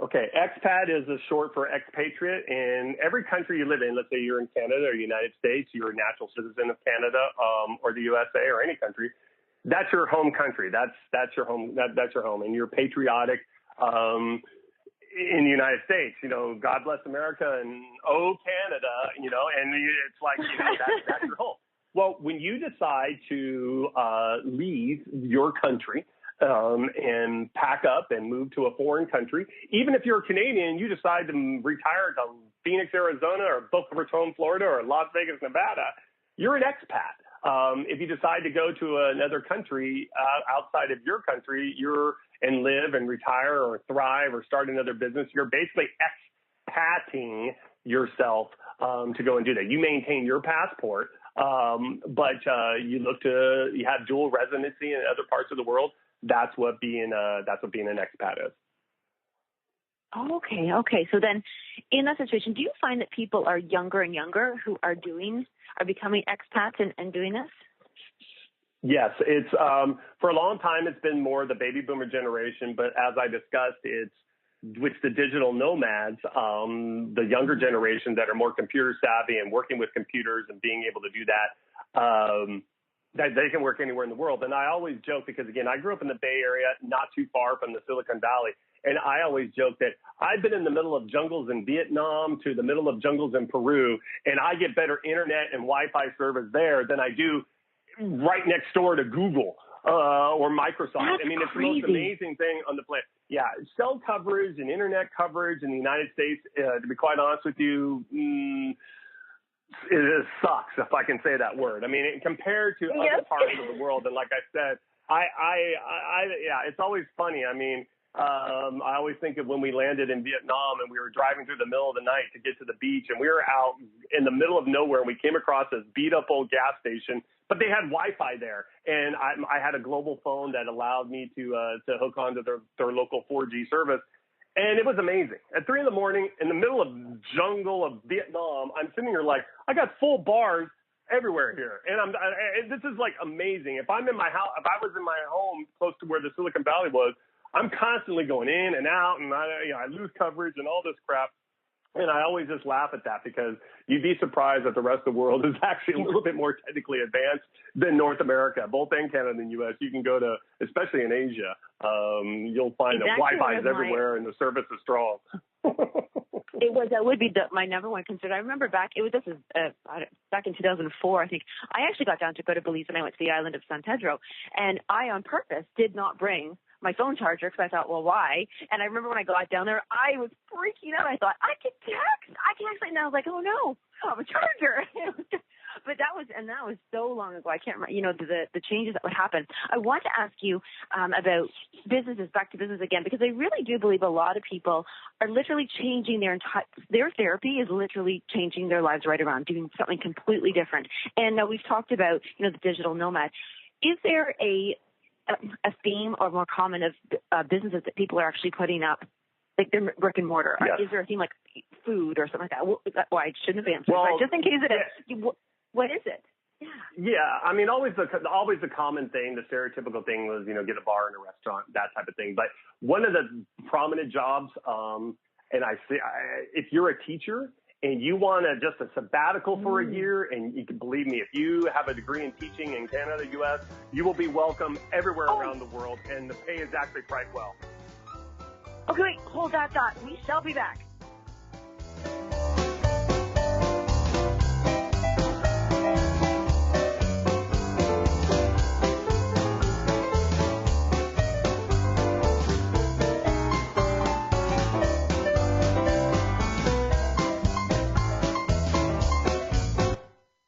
Okay, expat is a short for expatriate. In every country you live in, let's say you're in Canada or United States, you're a natural citizen of Canada or the USA or any country. That's your home country. That's your home. That's your home, and you're patriotic in the United States. God bless America and oh Canada. And it's like that's your home. Well, when you decide to leave your country and pack up and move to a foreign country, even if you're a Canadian, you decide to retire to Phoenix, Arizona, or Boca Raton, Florida, or Las Vegas, Nevada, you're an expat. If you decide to go to another country outside of your country, and live and retire or thrive or start another business, you're basically expatting yourself to go and do that. You maintain your passport, but you have dual residency in other parts of the world. That's what being an expat is. Okay. So then, in that situation, do you find that people are younger and younger who are becoming expats and doing this? Yes, it's for a long time it's been more the baby boomer generation, but as I discussed, it's the digital nomads, the younger generation that are more computer savvy and working with computers and being able to do that. That they can work anywhere in the world. And I always joke because, again, I grew up in the Bay Area, not too far from the Silicon Valley. And I always joke that I've been in the middle of jungles in Vietnam to the middle of jungles in Peru, and I get better internet and Wi-Fi service there than I do right next door to Google or Microsoft. That's I mean, it's crazy. the most amazing thing on the planet. Yeah, cell coverage and internet coverage in the United States, to be quite honest with you, it sucks, if I can say that word. I mean, compared to other parts of the world, and like I said, yeah, it's always funny. I mean, I always think of when we landed in Vietnam and we were driving through the middle of the night to get to the beach, and we were out in the middle of nowhere, and we came across this beat up old gas station, but they had Wi-Fi there, and I had a global phone that allowed me to hook onto their local 4G service. And it was amazing. At 3 a.m, in the middle of jungle of Vietnam, I'm sitting here like, I got full bars everywhere here. And this is like amazing. If I'm in my house, if I was in my home close to where the Silicon Valley was, I'm constantly going in and out, and I lose coverage and all this crap. And I always just laugh at that because you'd be surprised that the rest of the world is actually a little bit more technically advanced than North America, both in Canada and the U.S. You can go to, especially in Asia, you'll find that Wi-Fi is everywhere and the service is strong. That would be my number one concern. I remember back in 2004, I think, I actually got down to go to Belize and I went to the island of San Pedro, and I on purpose did not bring my phone charger because I thought, well, why? And I remember when I got down there, I was freaking out. I thought, I can text. And I was like, oh no, I have a charger. But that was so long ago. I can't remember, the changes that would happen. I want to ask you about businesses, back to business again, because I really do believe a lot of people are literally changing their therapy is literally changing their lives right around, doing something completely different. And we've talked about, the digital nomad. Is there a theme or more common of businesses that people are actually putting up, like their brick and mortar? Yes. Is there a theme like food or something like that? I shouldn't have answered. But just in case it is, what is it? Yeah, I mean, always the common thing, the stereotypical thing was, get a bar and a restaurant, that type of thing. But one of the prominent jobs, and I say, if you're a teacher and you want just a sabbatical for a year, and you can believe me, if you have a degree in teaching in Canada, U.S., you will be welcome everywhere around the world, and the pay is actually quite well. Okay, wait, hold that thought. We shall be back.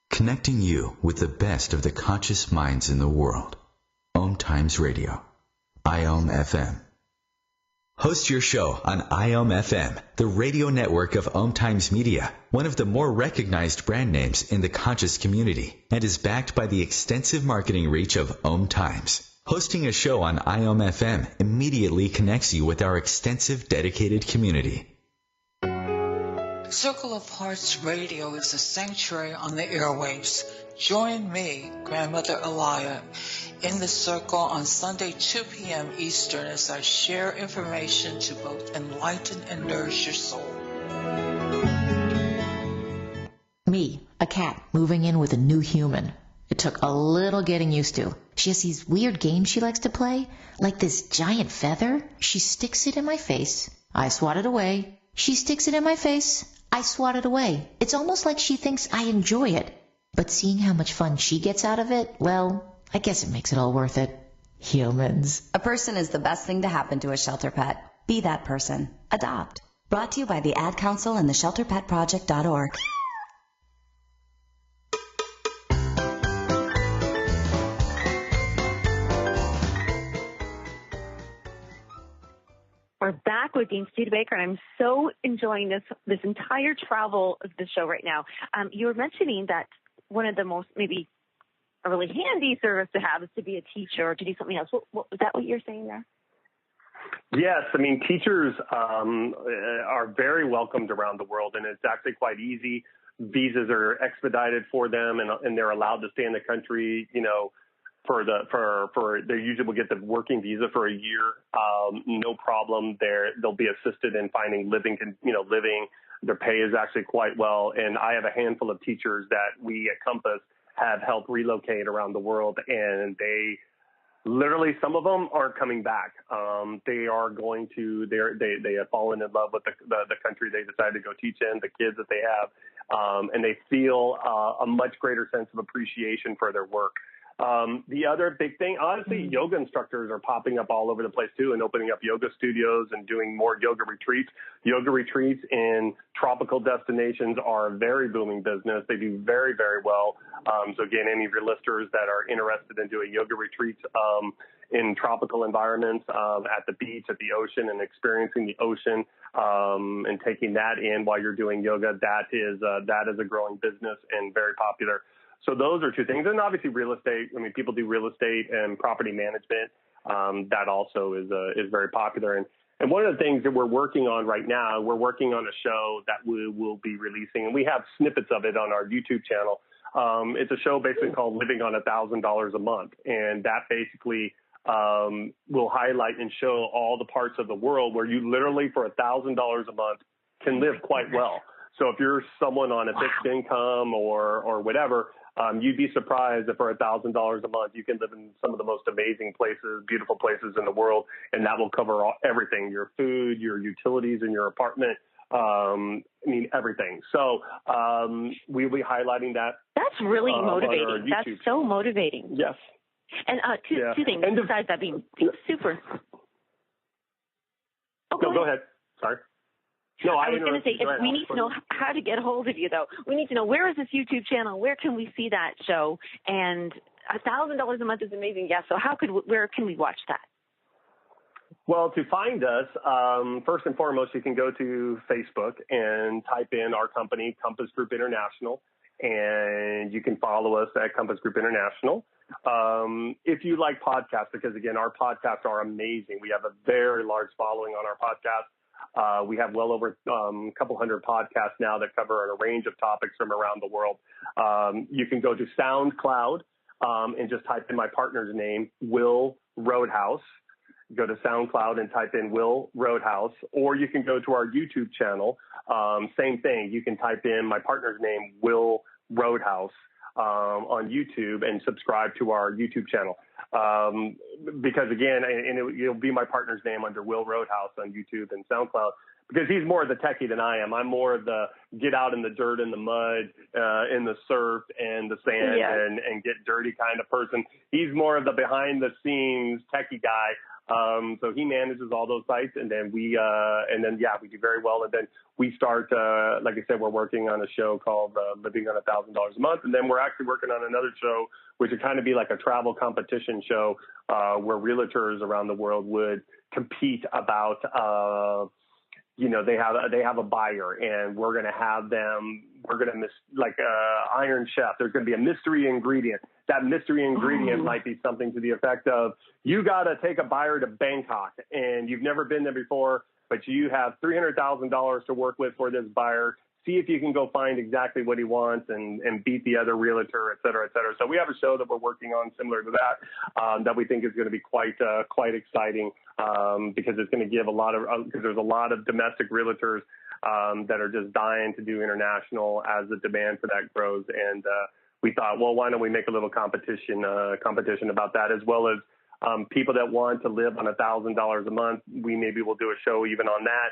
Connecting you with the best of the conscious minds in the world. Times Radio. FM. Host your show on FM, the radio network of Times Media, one of the more recognized brand names in the conscious community, and is backed by the extensive marketing reach of Times. Hosting a show on FM immediately connects you with our extensive dedicated community. Circle of Hearts Radio is a sanctuary on the airwaves. Join me, Grandmother Elia, in the circle on Sunday, 2 p.m. Eastern, as I share information to both enlighten and nourish your soul. Me, a cat, moving in with a new human. It took a little getting used to. She has these weird games she likes to play, like this giant feather. She sticks it in my face. I swat it away. She sticks it in my face. I swat it away. It's almost like she thinks I enjoy it. But seeing how much fun she gets out of it, well, I guess it makes it all worth it. Humans. A person is the best thing to happen to a shelter pet. Be that person. Adopt. Brought to you by the Ad Council and the ShelterPetProject.org. We're back with Dean Studebaker, and I'm so enjoying this entire travel of the show right now. You were mentioning that one of the most, maybe a really handy service to have is to be a teacher or to do something else. Was that what you're saying there? Yes, I mean, teachers are very welcomed around the world, and it's actually quite easy. Visas are expedited for them, and they're allowed to stay in the country, they usually will get the working visa for a year. No problem. They'll be assisted in finding living. Their pay is actually quite well. And I have a handful of teachers that we at Compass have helped relocate around the world, and they literally, some of them aren't coming back. They have fallen in love with the country they decided to go teach in, the kids that they have, and they feel a much greater sense of appreciation for their work. The other big thing, honestly, yoga instructors are popping up all over the place too, and opening up yoga studios and doing more yoga retreats. Yoga retreats in tropical destinations are a very booming business. They do very, very well. So again, any of your listeners that are interested in doing yoga retreats in tropical environments, at the beach, at the ocean, and experiencing the ocean, and taking that in while you're doing yoga, that is a growing business and very popular. So those are two things. And obviously real estate. I mean, people do real estate and property management. That also is very popular. And one of the things that we're working on right now, we're working on a show that we will be releasing, and we have snippets of it on our YouTube channel. It's a show basically called Living on $1,000 a Month. And that basically will highlight and show all the parts of the world where you literally for $1,000 a month can live quite well. So if you're someone on a fixed income or whatever, you'd be surprised that for $1,000 a month, you can live in some of the most amazing places, beautiful places in the world, and that will cover everything, your food, your utilities in your apartment, everything. So we'll be highlighting that. That's really motivating. That's so motivating. Yes. And two things besides that being super. Go ahead. Sorry. No, I was going to say, we need to know how to get a hold of you, though. We need to know, where is this YouTube channel? Where can we see that show? And $1,000 a month is amazing. Yeah. So where can we watch that? Well, to find us, first and foremost, you can go to Facebook and type in our company, Compass Group International, and you can follow us at Compass Group International. If you like podcasts, because again, our podcasts are amazing. We have a very large following on our podcast. We have well over a couple hundred podcasts now that cover a range of topics from around the world. You can go to SoundCloud and just type in my partner's name, Will Roadhouse. Go to SoundCloud and type in Will Roadhouse, or you can go to our YouTube channel. Same thing. You can type in my partner's name, Will Roadhouse, on YouTube, and subscribe to our YouTube channel. Because again, it'll be my partner's name under Will Roadhouse on YouTube and SoundCloud, because he's more of the techie than I am. I'm more of the get out in the dirt and the mud, in the surf and the sand, and get dirty kind of person. He's more of the behind the scenes techie guy. So he manages all those sites, and then we do very well. And then we start, like I said, we're working on a show called Living on $1,000 a Month. And then we're actually working on another show, which would kind of be like a travel competition show, where realtors around the world would compete about, they have a buyer, and we're going to have them, Iron Chef. There's going to be a mystery ingredient. That mystery ingredient might be something to the effect of, you got to take a buyer to Bangkok, and you've never been there before, but you have $300,000 to work with for this buyer. See if you can go find exactly what he wants and beat the other realtor, et cetera, et cetera. So we have a show that we're working on similar to that, that we think is going to be quite exciting, because it's going to give because there's a lot of domestic realtors that are just dying to do international as the demand for that grows. And we thought, well, why don't we make a little competition about that, as well as people that want to live on $1,000 a month. We maybe will do a show even on that,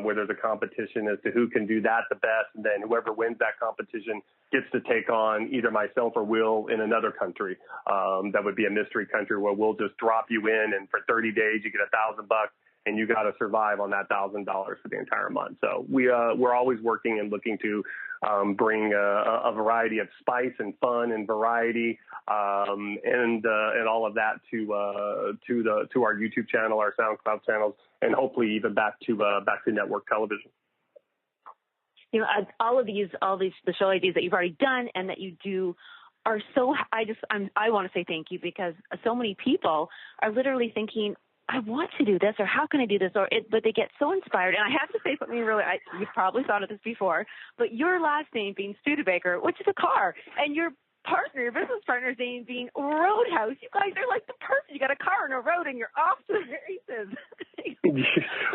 where there's a competition as to who can do that the best. And then whoever wins that competition gets to take on either myself or Will in another country. That would be a mystery country where we'll just drop you in, and for 30 days you get $1,000, and you got to survive on that $1,000 for the entire month. So we're always working and looking to bring a variety of spice and fun and variety, and all of that to our YouTube channel, our SoundCloud channels, and hopefully even back to network television. All these the show ideas that you've already done and that you do are so. I want to say thank you, because so many people are literally thinking, I want to do this, or how can I do this, but they get so inspired. And I have to say something really, you've probably thought of this before, but your last name being Studebaker, which is a car, and you're your business partner's name being Roadhouse. You guys are like the person. You got a car on a road and you're off to the races.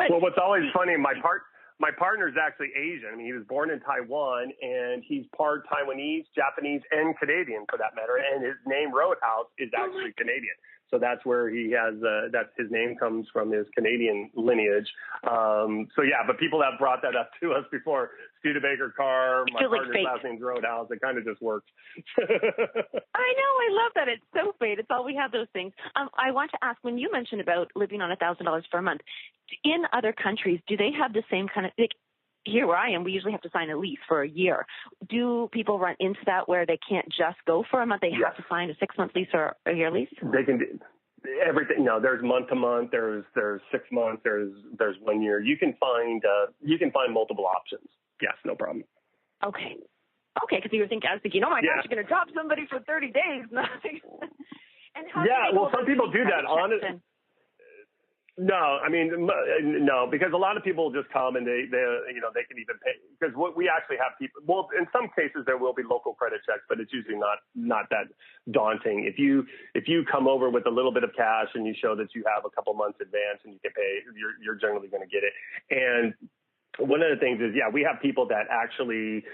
Well, what's always funny, my partner's actually Asian. I mean, he was born in Taiwan, and he's part Taiwanese, Japanese, and Canadian, for that matter. And his name Roadhouse is actually Canadian. So that's where he has, that's his name comes from his Canadian lineage. So yeah, but people have brought that up to us before. Studebaker car, my partner's last name's Roadhouse. It kind of just works. I know. I love that. It's so fate. It's all we have those things. I want to ask, when you mentioned about living on $1,000 for a month, in other countries, do they have the same kind of, like, here where I am, we usually have to sign a lease for a year. Do people run into that where they can't just go for a month? They have to sign a 6-month lease or a year lease? They can do everything. No, there's month to month. There's 6 months. There's 1 year. You can find multiple options. Yes, no problem. Okay, because I was thinking, oh my gosh, you're going to drop somebody for 30 days. And how well, some people do that. No, I mean, no, because a lot of people just come and they can even pay, because what we actually have people, well, in some cases there will be local credit checks, but it's usually not that daunting. If you come over with a little bit of cash and you show that you have a couple months advance and you can pay, you're generally going to get it. And one of the things is, we have people that actually,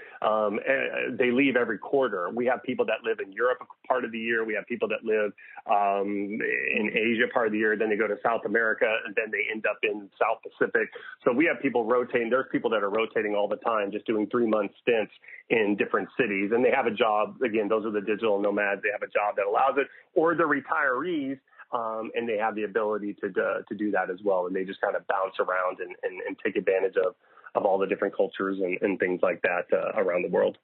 they leave every quarter. We have people that live in Europe part of the year. We have people that live in Asia part of the year. Then they go to South America, and then they end up in South Pacific. So we have people rotating. There's people that are rotating all the time, just doing 3-month stints in different cities. And they have a job. Again, those are the digital nomads. They have a job that allows it. Or the retirees, and they have the ability to do that as well. And they just kind of bounce around and take advantage of all the different cultures and things like that around the world.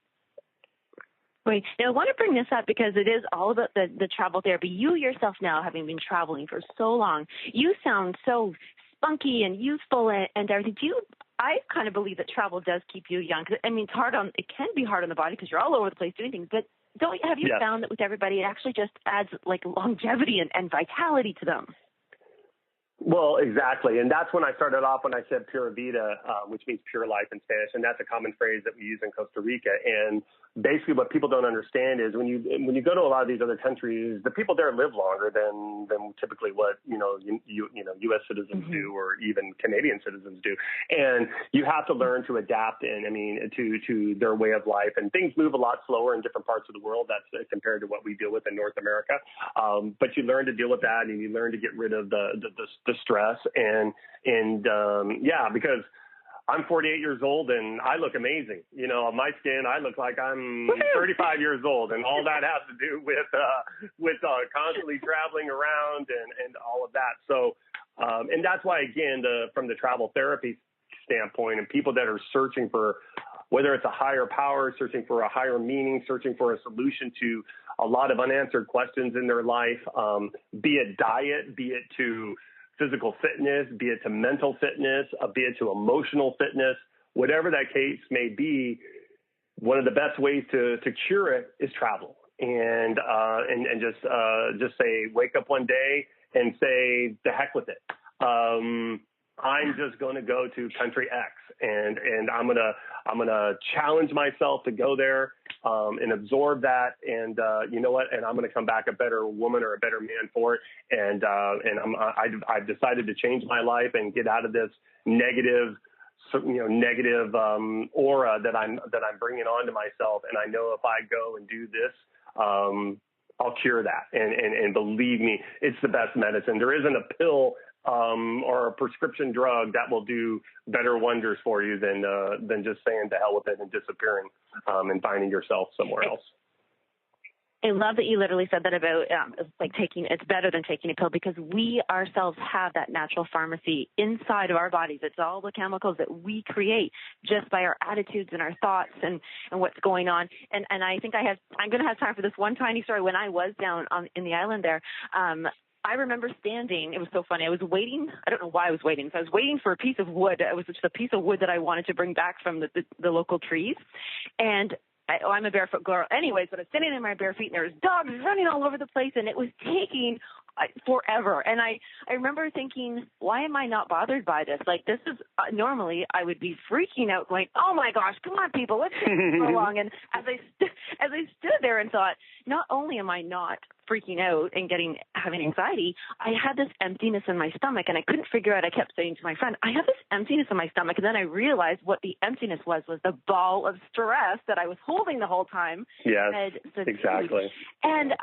Wait, now I want to bring this up because it is all about the travel therapy. You yourself now, having been traveling for so long, you sound so spunky and youthful and everything. I kind of believe that travel does keep you young. I mean, it can be hard on the body because you're all over the place doing things, but have you found that with everybody, it actually just adds like longevity and vitality to them? Well, exactly. And that's when I started off when I said Pura Vida, which means pure life in Spanish. And that's a common phrase that we use in Costa Rica. And basically what people don't understand is when you go to a lot of these other countries, the people there live longer than typically what, U.S. citizens do, or even Canadian citizens do. And you have to learn to adapt to their way of life. And things move a lot slower in different parts of the world. That's compared to what we deal with in North America. But you learn to deal with that, and you learn to get rid of the stress because I'm 48 years old and I look amazing. On my skin, I look like I'm 35 years old, and all that has to do with constantly traveling around and all of that. So, and that's why, again, from the travel therapy standpoint, and people that are searching for, whether it's a higher power, searching for a higher meaning, searching for a solution to a lot of unanswered questions in their life, be it diet, be it to physical fitness, be it to mental fitness, be it to emotional fitness, whatever that case may be, one of the best ways to cure it is travel. And just say, wake up one day and say, the heck with it. I'm just going to go to country X, and I'm gonna challenge myself to go there and absorb that, and you know what? And I'm going to come back a better woman or a better man for it. And I've decided to change my life and get out of this negative aura that I'm bringing onto myself. And I know if I go and do this, I'll cure that. And believe me, it's the best medicine. There isn't a pill or a prescription drug that will do better wonders for you than just saying to hell with it and disappearing and finding yourself somewhere else. I love that you literally said that about it's better than taking a pill, because we ourselves have that natural pharmacy inside of our bodies. It's all the chemicals that we create just by our attitudes and our thoughts and what's going on. And I think I'm going to have time for this one tiny story. When I was down in the island there, I remember standing. It was so funny. I was waiting. I don't know why I was waiting. So I was waiting for a piece of wood. It was just a piece of wood that I wanted to bring back from the local trees. And I'm a barefoot girl anyways, but I was standing in my bare feet, and there was dogs running all over the place, and it was taking forever. And I remember thinking, why am I not bothered by this? Like, this is normally I would be freaking out going, oh my gosh, come on people, let's take this so long. And as I stood there and thought, not only am I not freaking out and having anxiety, I had this emptiness in my stomach, and I couldn't figure out. I kept saying to my friend, I have this emptiness in my stomach, and then I realized what the emptiness was the ball of stress that I was holding the whole time. Yes, exactly. And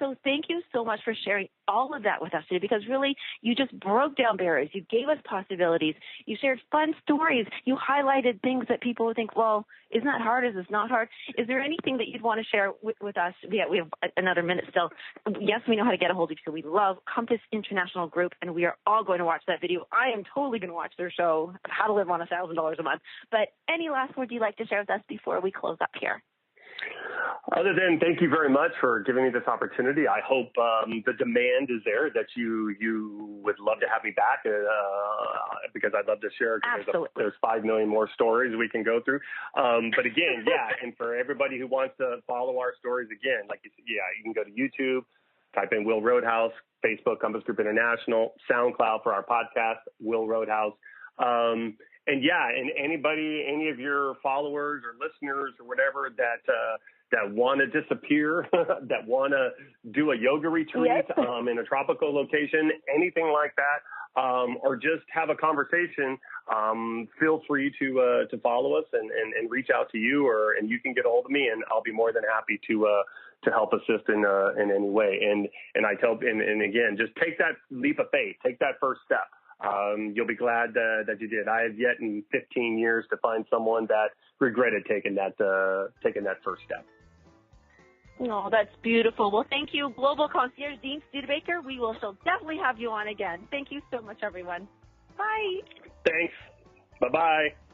so thank you so much for sharing all of that with us today, because really you just broke down barriers. You gave us possibilities. You shared fun stories. You highlighted things that people would think, well, isn't that hard? Is this not hard? Is there anything that you'd want to share with us? We have another minute still. Yes, we know how to get a hold of you. So we love Compass International Group, and we are all going to watch that video. I am totally going to watch their show, How to Live on $1,000 a Month. But any last words you'd like to share with us before we close up here? Other than thank you very much for giving me this opportunity. I hope the demand is there, that you would love to have me back because I'd love to share. There's 5 million more stories we can go through. But again, and for everybody who wants to follow our stories, again, like you can go to YouTube, type in Will Roadhouse, Facebook, Compass Group International, SoundCloud for our podcast, Will Roadhouse. And any of your followers or listeners or whatever that want to disappear, that want to do a yoga retreat in a tropical location, anything like that, or just have a conversation, feel free to follow us and reach out to you, and you can get a hold of me, and I'll be more than happy to help assist in any way. And I tell, and again, just take that leap of faith, take that first step. You'll be glad that you did. I have yet in 15 years to find someone that regretted taking that first step. Oh, that's beautiful. Well, thank you, Global Concierge Dean Studebaker. We will definitely have you on again. Thank you so much, everyone. Bye. Thanks. Bye-bye.